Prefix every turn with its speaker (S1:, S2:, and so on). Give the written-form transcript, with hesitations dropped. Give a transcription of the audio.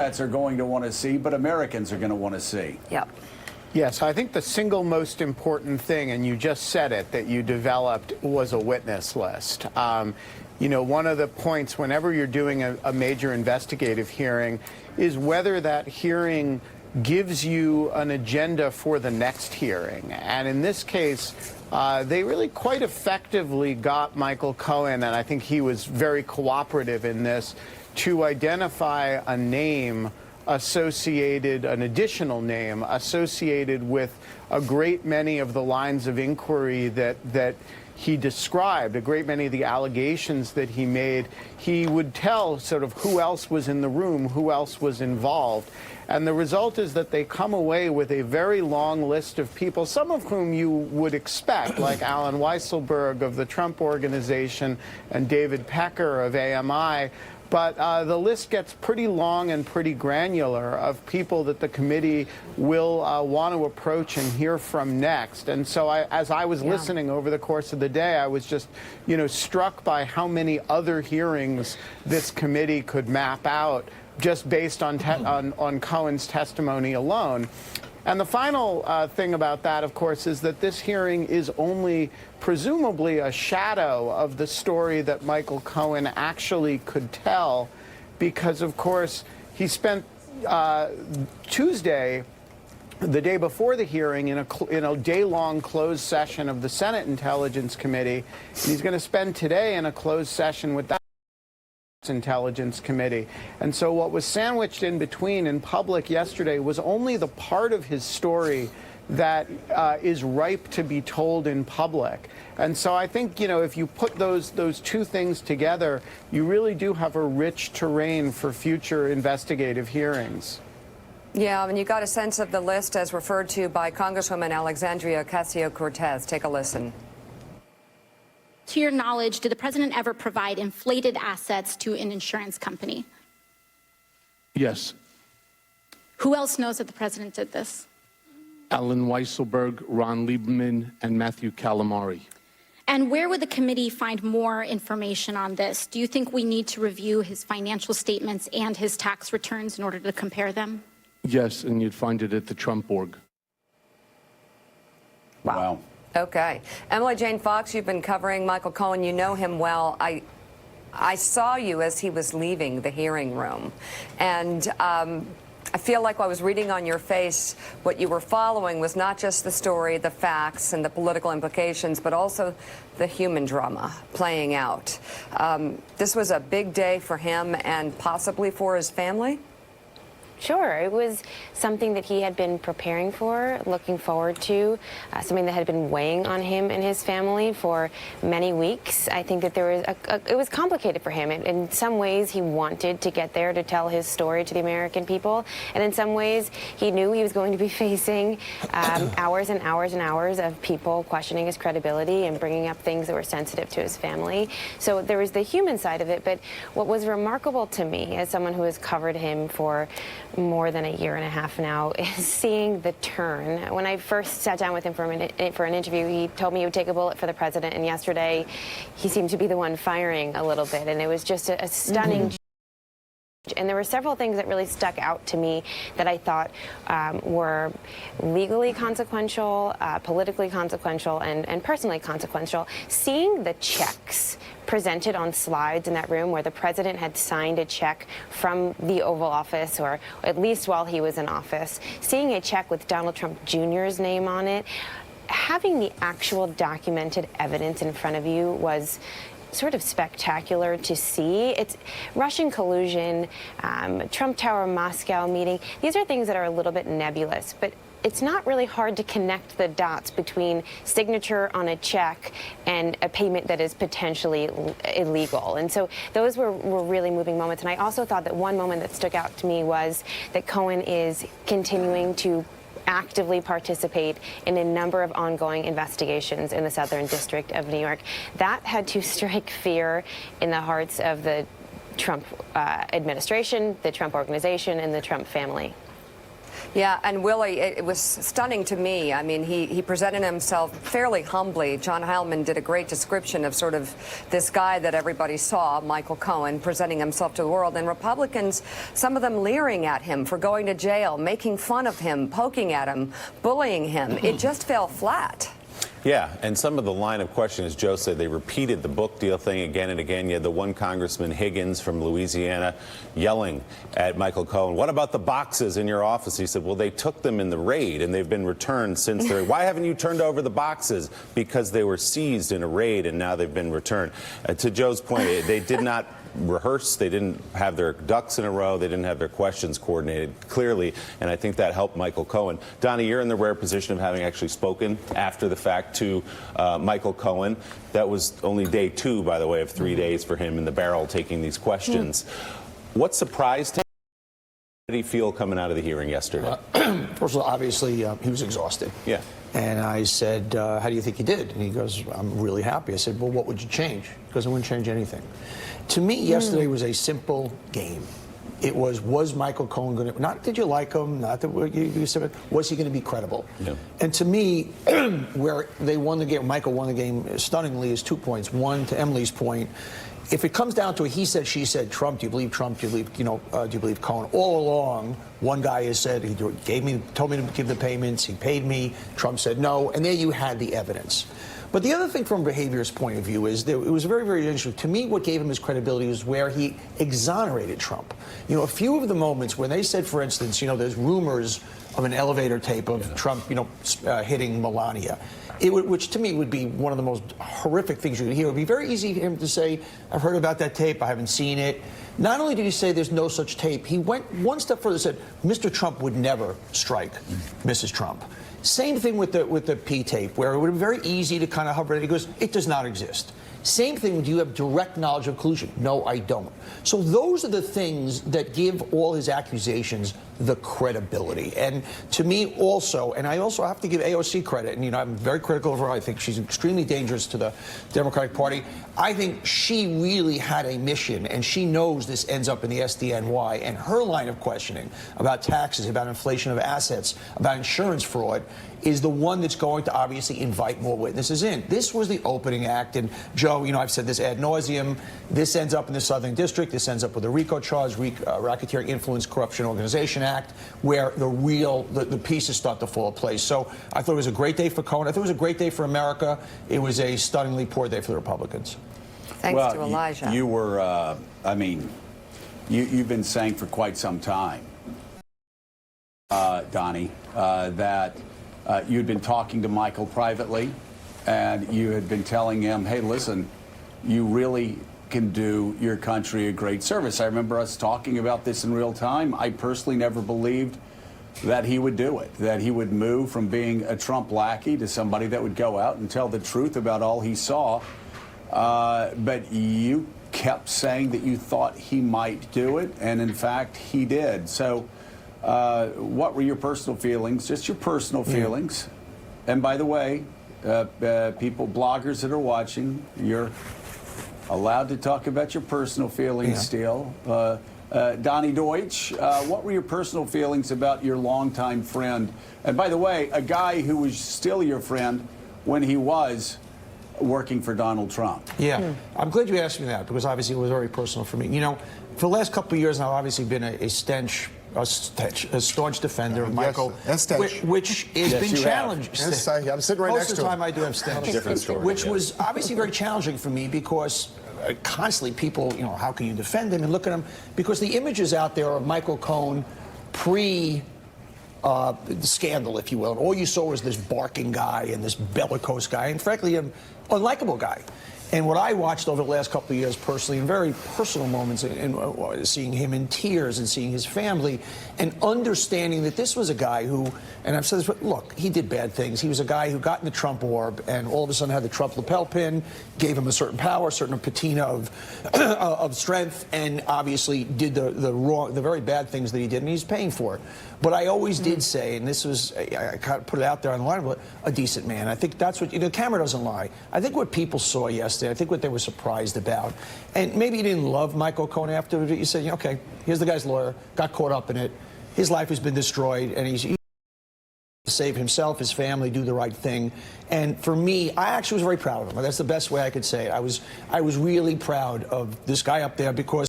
S1: Democrats are going to want to see, but Americans are going to want to see.
S2: Yep.
S3: Yes, I think the single most important thing, and you just said it, that you developed was a witness list. You know, one of the points whenever you're doing a major investigative hearing is whether that hearing gives you an agenda for the next hearing. And in this case, they really quite effectively got Michael Cohen, and I think he was very cooperative in this, to identify a name associated, an additional name associated with a great many of the lines of inquiry that he described, a great many of the allegations that he made. He would tell sort of who else was in the room, who else was involved. And the result is that they come away with a very long list of people, some of whom you would expect, like Alan Weisselberg of the Trump Organization and David Pecker of AMI. But the list gets pretty long and pretty granular of people that the committee will want to approach and hear from next. And so as I was listening over the course of the day, I was just, you know, struck by how many other hearings this committee could map out just based on Cohen's testimony alone. And the final thing about that, of course, is that this hearing is only presumably a shadow of the story that Michael Cohen actually could tell, because, of course, he spent Tuesday, the day before the hearing, in a day-long closed session of the Senate Intelligence Committee. And he's going to spend today in a closed session with that Intelligence Committee. And so what was sandwiched in between in public yesterday was only the part of his story that is ripe to be told in public. And so I think, you know, if you put those two things together, you really do have a rich terrain for future investigative hearings.
S2: Yeah, and you got a sense of the list as referred to by Congresswoman Alexandria Ocasio-Cortez. Take a listen.
S4: To your knowledge, did the president ever provide inflated assets to an insurance company?
S5: Yes.
S4: Who else knows that the president did this?
S5: Alan Weisselberg, Ron Lieberman, and Matthew Calamari.
S4: And where would the committee find more information on this? Do you think we need to review his financial statements and his tax returns in order to compare them?
S5: Yes, and you'd find it at the Trump org.
S1: Wow.
S2: Okay. Emily Jane Fox, you've been covering Michael Cohen. You know him well. I saw you as he was leaving the hearing room. And I feel like I was reading on your face what you were following was not just the story, the facts, and the political implications, but also the human drama playing out. This was a big day for him and possibly for his family?
S6: Sure. It was something that he had been preparing for, looking forward to, something that had been weighing on him and his family for many weeks. I think that it was complicated for him. In some ways, he wanted to get there to tell his story to the American people. And in some ways, he knew he was going to be facing hours and hours and hours of people questioning his credibility and bringing up things that were sensitive to his family. So there was the human side of it. But what was remarkable to me, as someone who has covered him for more than a year and a half now, is seeing the turn. When I first sat down with him for an interview, he told me he would take a bullet for the president, and yesterday he seemed to be the one firing a little bit, and it was just a stunning And there were several things that really stuck out to me that I thought were legally consequential, politically consequential, and personally consequential. Seeing the checks presented on slides in that room where the president had signed a check from the Oval Office, or at least while he was in office, seeing a check with Donald Trump Jr.'s name on it, having the actual documented evidence in front of you was sort of spectacular to see. It's Russian collusion, Trump Tower Moscow meeting. These are things that are a little bit nebulous, but it's not really hard to connect the dots between signature on a check and a payment that is potentially illegal. And so those were really moving moments. And I also thought that one moment that stuck out to me was that Cohen is continuing to actively participate in a number of ongoing investigations in the Southern District of New York. That had to strike fear in the hearts of the Trump administration, the Trump organization, and the Trump family.
S2: Yeah, and Willie, it was stunning to me. I mean, he presented himself fairly humbly. John Heilman did a great description of sort of this guy that everybody saw, Michael Cohen, presenting himself to the world. And Republicans, some of them leering at him for going to jail, making fun of him, poking at him, bullying him. It just fell flat.
S7: Yeah, and some of the line of questioning, as Joe said, they repeated the book deal thing again and again. You had the one Congressman Higgins from Louisiana yelling at Michael Cohen, "What about the boxes in your office?" He said, "Well, they took them in the raid and they've been returned since the raid." "Why haven't you turned over the boxes?" "Because they were seized in a raid and now they've been returned." To Joe's point, they did not rehearse. They didn't have their ducks in a row. They didn't have their questions coordinated clearly, and I think that helped Michael Cohen. Donnie, you're in the rare position of having actually spoken after the fact to Michael Cohen. That was only day 2, by the way, of 3 days for him in the barrel taking these questions. What surprised him? How did he feel coming out of the hearing yesterday?
S8: First of all, obviously, he was exhausted.
S7: Yeah.
S8: And I said, how do you think he did? And he goes, "I'm really happy." I said, "Well, what would you change?" Because I wouldn't change anything. To me, yesterday was a simple game. It was Michael Cohen going to, not did you like him, not that you said, was he going to be credible?
S7: Yeah.
S8: And to me, where they won the game, Michael won the game stunningly, is 2 points. One, to Emily's point, if it comes down to a he said, she said, Trump, do you believe Trump? Do you believe, do you believe Cohen? All along, one guy has said, he told me to give the payments, he paid me. Trump said no, and there you had the evidence. But the other thing from behavior's point of view is that it was very, very interesting. To me, what gave him his credibility was where he exonerated Trump. A few of the moments when they said, for instance, there's rumors of an elevator tape of Trump, hitting Melania. Which to me would be one of the most horrific things you could hear. It would be very easy for him to say, "I've heard about that tape, I haven't seen it." Not only did he say there's no such tape, he went one step further and said, Mr. Trump would never strike Mrs. Trump. Same thing with the P tape, where it would be very easy to kind of hover it. He goes, "It does not exist." Same thing, do you have direct knowledge of collusion? No, I don't. So those are the things that give all his accusations the credibility. And to me also, and I also have to give AOC credit, and I'm very critical of her. I think she's extremely dangerous to the Democratic Party. I think she really had a mission, and she knows this ends up in the SDNY, and her line of questioning about taxes, about inflation of assets, about insurance fraud, is the one that's going to obviously invite more witnesses in. This was the opening act, and Joe, I've said this ad nauseum. This ends up in the Southern District. This ends up with a RICO charge, Racketeering Influence Corruption Organization Act, where the pieces start to fall in place. So I thought it was a great day for Cohen. I thought it was a great day for America. It was a stunningly poor day for the Republicans.
S2: Thanks to Elijah.
S1: You were, you've been saying for quite some time, Donnie, that you'd been talking to Michael privately, and you had been telling him, "Hey, listen, you really can do your country a great service." I remember us talking about this in real time. I personally never believed that he would do it, that he would move from being a Trump lackey to somebody that would go out and tell the truth about all he saw. But you kept saying that you thought he might do it, and in fact, he did. So what were your personal feelings, just your personal feelings? And by the way, bloggers that are watching, you're allowed to talk about your personal feelings still. Donnie Deutsch, what were your personal feelings about your longtime friend? And by the way, a guy who was still your friend when he was working for Donald Trump.
S8: Yeah, I'm glad you asked me that, because obviously it was very personal for me. For the last couple of years, I've obviously been a staunch defender of Michael, which has been challenged.
S9: I'm sitting right next to him.
S8: Most of the time I do have stench.
S7: Different story.
S8: Which was obviously very challenging for me, because constantly people, how can you defend him and look at him? Because the images out there of Michael Cohen the scandal, if you will, and all you saw was this barking guy and this bellicose guy, and frankly, an unlikable guy. And what I watched over the last couple of years personally, in very personal moments, and seeing him in tears and seeing his family, and understanding that this was a guy who, and I've said this, look, he did bad things. He was a guy who got in the Trump orb and all of a sudden had the Trump lapel pin, gave him a certain power, a certain patina of strength, and obviously did the very bad things that he did, and he's paying for it. But I always did say, and this was, I kind of put it out there on the line, but a decent man. I think that's what, the camera doesn't lie. I think what people saw yesterday, I think what they were surprised about, and maybe you didn't love Michael Cohen after, you said, okay, here's the guy's lawyer, got caught up in it. his life has been destroyed, and he's save himself, his family, do the right thing. And for me, I actually was very proud of him. That's the best way I could say it. I was really proud of this guy up there because